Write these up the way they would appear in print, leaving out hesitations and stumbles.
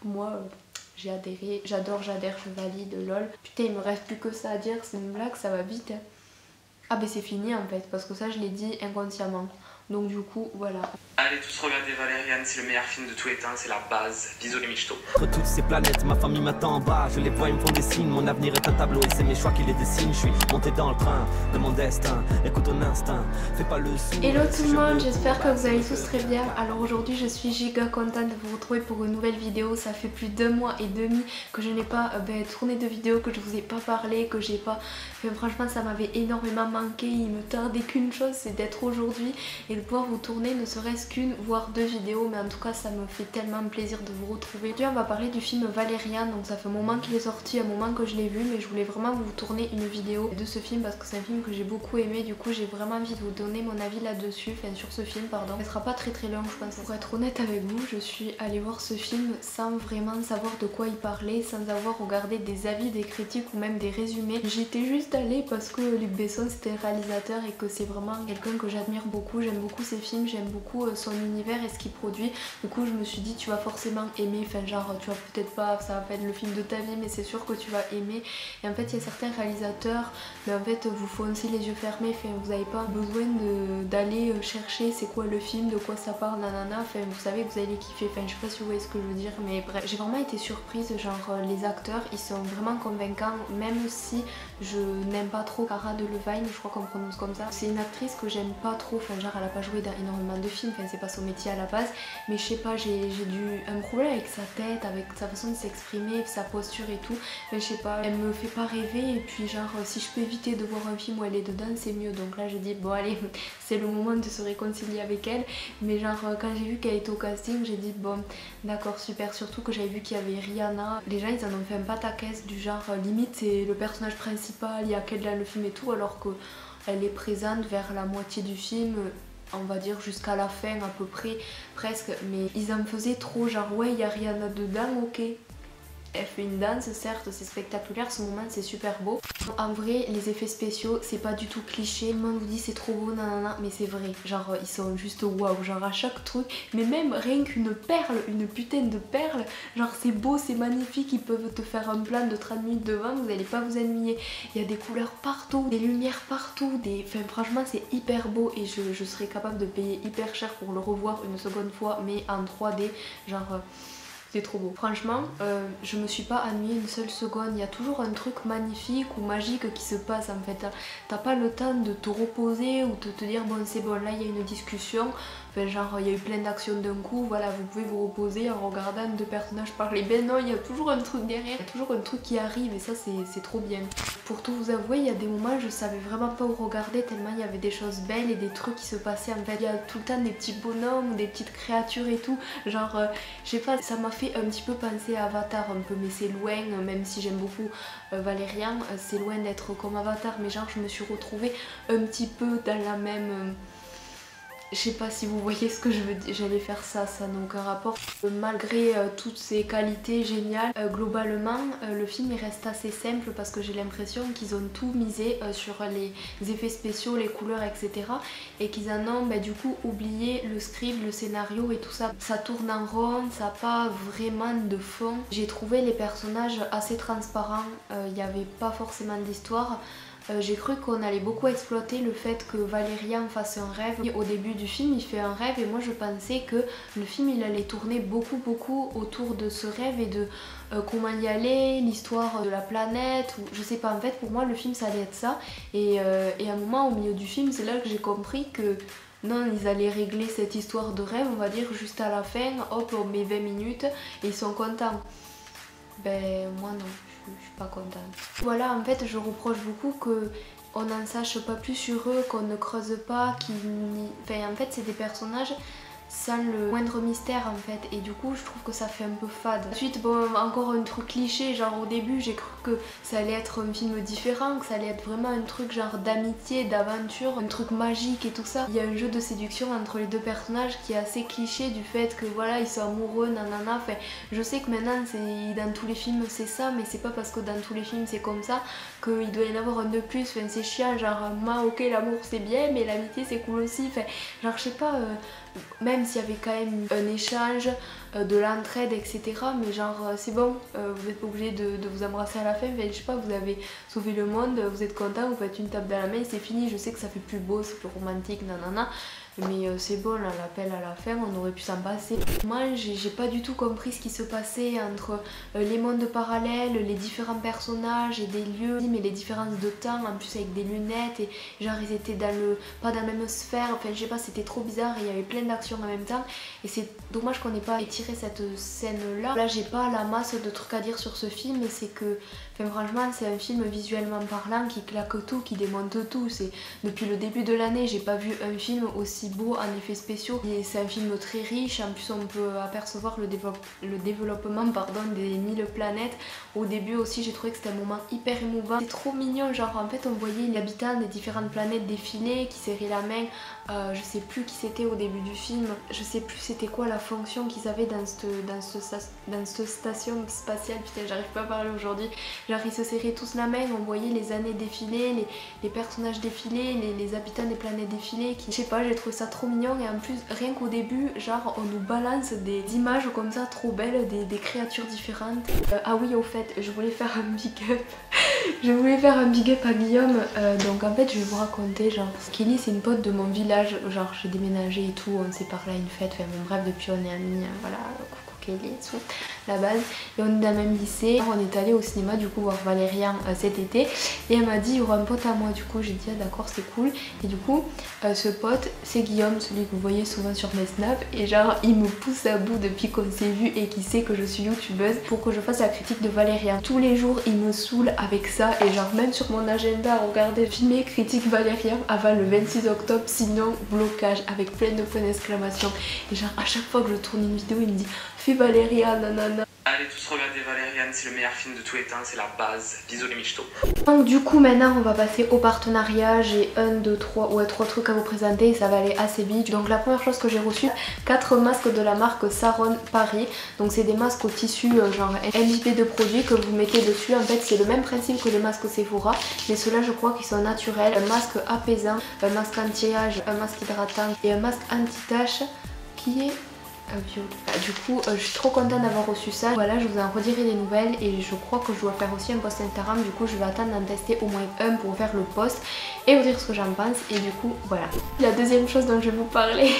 Moi j'ai adhéré, j'adhère, je valide, lol. Putain il me reste plus que ça à dire, c'est une blague, ça va vite hein. Ah ben c'est fini en fait, parce que ça je l'ai dit inconsciemment. Donc du coup, voilà. Allez tous regarder Valériane, c'est le meilleur film de tous les temps, c'est la base. Bisous les michtos. Entre toutes ces planètes, ma famille m'attend en bas. Je les vois, ils me font des signes, mon avenir est un tableau et c'est mes choix qui les dessinent. Je suis monté dans le train de mon destin, écoute ton instinct, fais pas le sourd. Hello tout le monde, j'espère que vous allez tous très bien. Alors aujourd'hui je suis giga contente de vous retrouver pour une nouvelle vidéo. Ça fait plus d'1 mois et demi que je n'ai pas tourné de vidéo, que je vous ai pas parlé, que j'ai pas... Enfin, franchement ça m'avait énormément manqué, il me tardait qu'une chose, c'est d'être aujourd'hui et de pouvoir vous tourner ne serait-ce qu'une voire 2 vidéos, mais en tout cas ça me fait tellement plaisir de vous retrouver. Aujourd'hui on va parler du film Valériane, donc ça fait un moment qu'il est sorti, un moment que je l'ai vu, mais je voulais vraiment vous tourner une vidéo de ce film parce que c'est un film que j'ai beaucoup aimé. Du coup j'ai vraiment envie de vous donner mon avis là-dessus, enfin sur ce film pardon. Ça sera pas très long je pense. Pour être honnête avec vous, je suis allée voir ce film sans vraiment savoir de quoi il parlait, sans avoir regardé des avis, des critiques ou même des résumés. J'étais juste allée parce que Luc Besson c'était le réalisateur et que c'est vraiment quelqu'un que j'admire beaucoup. J'aime beaucoup ses films, j'aime beaucoup son univers et ce qu'il produit. Du coup je me suis dit tu vas forcément aimer, enfin genre tu vas peut-être pas, ça va pas être le film de ta vie mais c'est sûr que tu vas aimer. Et en fait il y a certains réalisateurs, mais en fait vous foncez les yeux fermés, enfin, vous n'avez pas besoin d'aller chercher c'est quoi le film, de quoi ça parle, nanana, enfin vous savez que vous allez kiffer, enfin je sais pas si vous voyez ce que je veux dire, mais bref j'ai vraiment été surprise, genre les acteurs ils sont vraiment convaincants, même si je n'aime pas trop Cara Delevingne, je crois qu'on prononce comme ça. C'est une actrice que j'aime pas trop, enfin genre elle a pas joué dans énormément de films, enfin c'est pas son métier à la base, mais je sais pas, j'ai un problème avec sa tête, avec sa façon de s'exprimer, sa posture et tout, mais je sais pas, elle me fait pas rêver et puis genre si je peux éviter de voir un film où elle est dedans c'est mieux, donc là j'ai dit bon allez c'est le moment de se réconcilier avec elle, mais genre quand j'ai vu qu'elle était au casting j'ai dit bon d'accord super, surtout que j'avais vu qu'il y avait Rihanna, les gens ils en ont fait un pataquès du genre limite c'est le personnage principal, il y a qu'elle dans le film et tout, alors que elle est présente vers la moitié du film, on va dire jusqu'à la fin à peu près, presque, mais ils en faisaient trop, genre ouais il y a Rihanna dedans, ok. Elle fait une danse, certes c'est spectaculaire, ce moment c'est super beau. En vrai les effets spéciaux c'est pas du tout cliché, tout le monde vous dit c'est trop beau nanana, mais c'est vrai, genre ils sont juste waouh, genre à chaque truc, mais même rien qu'une perle, une putain de perle, genre c'est beau, c'est magnifique, ils peuvent te faire un plan de 30 minutes devant, vous allez pas vous ennuyer, il y a des couleurs partout, des lumières partout, enfin franchement c'est hyper beau et je serais capable de payer hyper cher pour le revoir une seconde fois mais en 3D, genre... c'est trop beau. Franchement, je me suis pas ennuyée une seule seconde. Il y a toujours un truc magnifique ou magique qui se passe en fait. T'as pas le temps de te reposer ou de te dire bon c'est bon là il y a une discussion. Enfin genre il y a eu plein d'actions d'un coup, voilà vous pouvez vous reposer en regardant deux personnages parler. Ben non, il y a toujours un truc derrière, il y a toujours un truc qui arrive et ça c'est trop bien. Pour tout vous avouer, il y a des moments je savais vraiment pas où regarder tellement il y avait des choses belles et des trucs qui se passaient en fait. Il y a tout le temps des petits bonhommes ou des petites créatures et tout, genre je sais pas, ça m'a fait un petit peu penser à Avatar un peu, mais c'est loin, même si j'aime beaucoup Valérian, c'est loin d'être comme Avatar, mais genre je me suis retrouvée un petit peu dans la même... je sais pas si vous voyez ce que je veux dire, j'allais faire ça n'a aucun rapport. Malgré toutes ces qualités géniales, globalement le film il reste assez simple parce que j'ai l'impression qu'ils ont tout misé sur les effets spéciaux, les couleurs etc. Et qu'ils en ont du coup oublié le script, le scénario et tout ça. Ça tourne en rond, ça n'a pas vraiment de fond. J'ai trouvé les personnages assez transparents, il n'y avait pas forcément d'histoire. J'ai cru qu'on allait beaucoup exploiter le fait que Valérian fasse un rêve. Au début du film il fait un rêve et moi je pensais que le film il allait tourner beaucoup autour de ce rêve et de comment y aller, l'histoire de la planète, ou je sais pas, en fait pour moi le film ça allait être ça et à un moment au milieu du film c'est là que j'ai compris que non, ils allaient régler cette histoire de rêve on va dire juste à la fin, hop on met 20 minutes et ils sont contents. Ben moi non, je suis pas contente. Voilà, en fait je reproche beaucoup que on n'en sache pas plus sur eux, qu'on ne creuse pas, enfin en fait c'est des personnages sans le moindre mystère en fait et du coup je trouve que ça fait un peu fade. Ensuite bon encore un truc cliché, genre au début j'ai cru que ça allait être un film différent, que ça allait être vraiment un truc genre d'amitié, d'aventure, un truc magique et tout ça. Il y a un jeu de séduction entre les deux personnages qui est assez cliché du fait que voilà ils sont amoureux nanana, enfin je sais que maintenant dans tous les films c'est ça, mais c'est pas parce que dans tous les films c'est comme ça qu'il doit y en avoir un de plus, enfin c'est chiant, genre moi ok l'amour c'est bien mais l'amitié c'est cool aussi, enfin genre je sais pas, même s'il y avait quand même un échange, de l'entraide, etc. Mais genre c'est bon, vous n'êtes pas obligé de vous embrasser à la fin, enfin, je sais pas, vous avez sauvé le monde, vous êtes content, vous faites une tape dans la main, c'est fini. Je sais que ça fait plus beau, c'est plus romantique, nanana. Mais c'est bon, là, l'appel à la fin, on aurait pu s'en passer. Moi, j'ai pas du tout compris ce qui se passait entre les mondes parallèles, les différents personnages et des lieux, mais les différences de temps, en plus avec des lunettes, et genre ils étaient pas dans la même sphère, enfin je sais pas, c'était trop bizarre et il y avait plein d'actions en même temps. Et c'est dommage qu'on n'ait pas étiré cette scène-là. Là, j'ai pas la masse de trucs à dire sur ce film, c'est que, enfin franchement, c'est un film visuellement parlant qui claque tout, qui démonte tout. C'est depuis le début de l'année, j'ai pas vu un film aussi beau en effets spéciaux. Et c'est un film très riche, en plus on peut apercevoir le développement des 1000 planètes. Au début aussi j'ai trouvé que c'était un moment hyper émouvant. C'est trop mignon, genre en fait on voyait les habitants des différentes planètes défiler, qui serraient la main. Je sais plus qui c'était au début du film, je sais plus c'était quoi la fonction qu'ils avaient dans cette station spatiale, putain j'arrive pas à parler aujourd'hui. Genre ils se serraient tous la main, on voyait les années défiler, les personnages défiler, les habitants des planètes défiler, je sais pas, j'ai trouvé ça trop mignon. Et en plus rien qu'au début, genre on nous balance des images comme ça trop belles, des créatures différentes. Ah oui, au fait, je voulais faire un big up. Je voulais faire un big up à Guillaume, donc en fait je vais vous raconter, genre Kelly c'est une pote de mon village, genre j'ai déménagé et tout, on s'est parlé à une fête, enfin bon bref depuis on est amis, voilà, coucou Kelly et tout, la base, et on est dans le même lycée. On est allé au cinéma du coup voir Valérian cet été, et elle m'a dit il y aura un pote à moi, du coup j'ai dit ah d'accord c'est cool, et du coup ce pote c'est Guillaume, celui que vous voyez souvent sur mes snaps, et genre il me pousse à bout depuis qu'on s'est vu et qu'il sait que je suis youtubeuse pour que je fasse la critique de Valérian. Tous les jours il me saoule avec ça, et genre même sur mon agenda regardez filmer critique Valérian avant le 26 octobre, sinon blocage avec plein de points d'exclamation. Et genre à chaque fois que je tourne une vidéo il me dit fais Valérian nanana. Allez tous regarder Valérian, c'est le meilleur film de tous les temps, c'est la base. Bisous les michtos. Donc du coup maintenant on va passer au partenariat. J'ai 3 trucs à vous présenter et ça va aller assez vite. Donc la première chose que j'ai reçu, 4 masques de la marque Saron Paris. Donc c'est des masques au tissu genre MJP de produits que vous mettez dessus. En fait c'est le même principe que les masques Sephora, mais ceux-là je crois qu'ils sont naturels. Un masque apaisant, un masque anti-âge, un masque hydratant et un masque anti-tache qui est bio. Du coup je suis trop contente d'avoir reçu ça. Voilà, je vous en redirai des nouvelles et je crois que je dois faire aussi un post Instagram. Du coup je vais attendre d'en tester au moins un pour faire le post et vous dire ce que j'en pense. Et du coup voilà. La deuxième chose dont je vais vous parler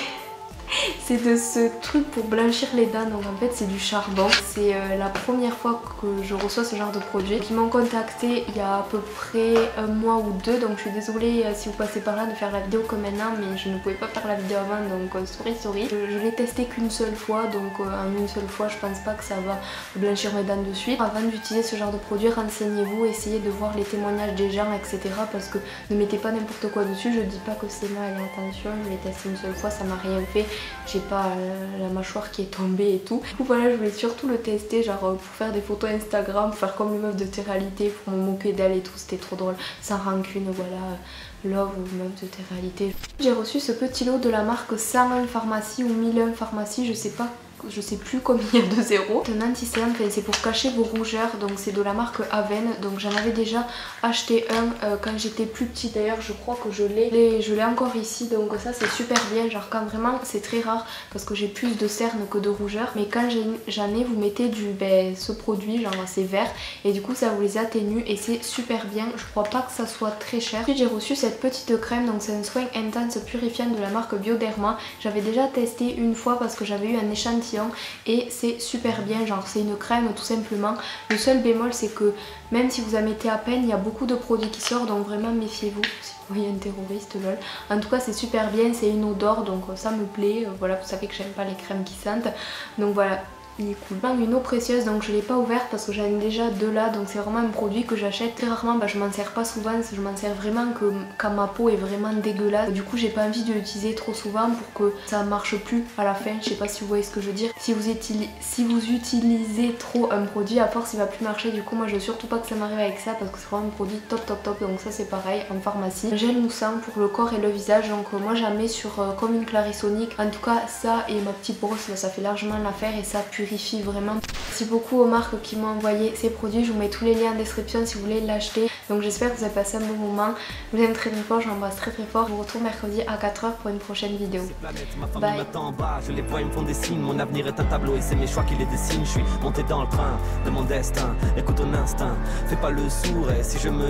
c'est de ce truc pour blanchir les dents. Donc en fait c'est du charbon. C'est la première fois que je reçois ce genre de produit. Ils m'ont contacté il y a à peu près un mois ou deux, donc je suis désolée si vous passez par là de faire la vidéo comme maintenant, mais je ne pouvais pas faire la vidéo avant, donc sorry. Je l'ai testé qu'une seule fois, donc en une seule fois je pense pas que ça va blanchir mes dents de suite. Avant d'utiliser ce genre de produit, renseignez-vous, essayez de voir les témoignages des gens, etc. parce que ne mettez pas n'importe quoi dessus. Je dis pas que c'est mal, attention, je l'ai testé une seule fois, ça m'a rien fait. J'ai pas la mâchoire qui est tombée et tout. Du coup voilà, je voulais surtout le tester, genre pour faire des photos Instagram, pour faire comme les meufs de Télé-Réalité, pour me moquer d'elle et tout, c'était trop drôle. Sans rancune, voilà, love ou meuf de Télé-Réalité. J'ai reçu ce petit lot de la marque 101 Pharmacie ou 1001 Pharmacie, je sais plus combien il y a de zéro. C'est un anti-cerne, c'est pour cacher vos rougeurs, donc c'est de la marque Aven. Donc j'en avais déjà acheté un quand j'étais plus petite, d'ailleurs je crois que je l'ai encore ici, donc ça c'est super bien. Genre quand vraiment c'est très rare parce que j'ai plus de cernes que de rougeurs, mais quand j'en ai vous mettez ce produit, genre c'est vert, et du coup ça vous les atténue et c'est super bien. Je crois pas que ça soit très cher. Ensuite j'ai reçu cette petite crème, donc c'est un soin intense purifiant de la marque Bioderma. J'avais déjà testé une fois parce que j'avais eu un échantillon et c'est super bien, genre c'est une crème tout simplement. Le seul bémol c'est que même si vous en mettez à peine, il y a beaucoup de produits qui sortent, donc vraiment méfiez-vous si vous voyez un terroriste, lol. En tout cas c'est super bien, c'est une odeur donc ça me plaît, voilà, vous savez que j'aime pas les crèmes qui sentent, donc voilà. Il est cool. Une eau précieuse, donc je l'ai pas ouverte parce que j'en ai déjà deux là, donc c'est vraiment un produit que j'achète très rarement. Je m'en sers pas souvent, je m'en sers vraiment que quand ma peau est vraiment dégueulasse. Du coup j'ai pas envie de l'utiliser trop souvent pour que ça marche plus à la fin. Je sais pas si vous voyez ce que je veux dire. Si vous utilisez trop un produit, à force il va plus marcher. Du coup moi je veux surtout pas que ça m'arrive avec ça parce que c'est vraiment un produit top. Donc ça c'est pareil en pharmacie. Un gel moussant pour le corps et le visage, donc moi j'en mets sur comme une Clarisonic. En tout cas ça et ma petite brosse là, ça fait largement l'affaire et ça purifie vraiment. Merci beaucoup aux marques qui m'ont envoyé ces produits, je vous mets tous les liens en description si vous voulez l'acheter. Donc j'espère que vous avez passé un bon moment. Je vous aime très très fort, j'embrasse très très fort. Je vous retrouve mercredi à 4 h pour une prochaine vidéo. Bye. Je les vois, ils me font des signes. Mon avenir est un tableau et c'est mes choix qui les dessinent. Je suis monté dans le train de mon destin. Écoute ton instinct, fais pas le sourd et si je me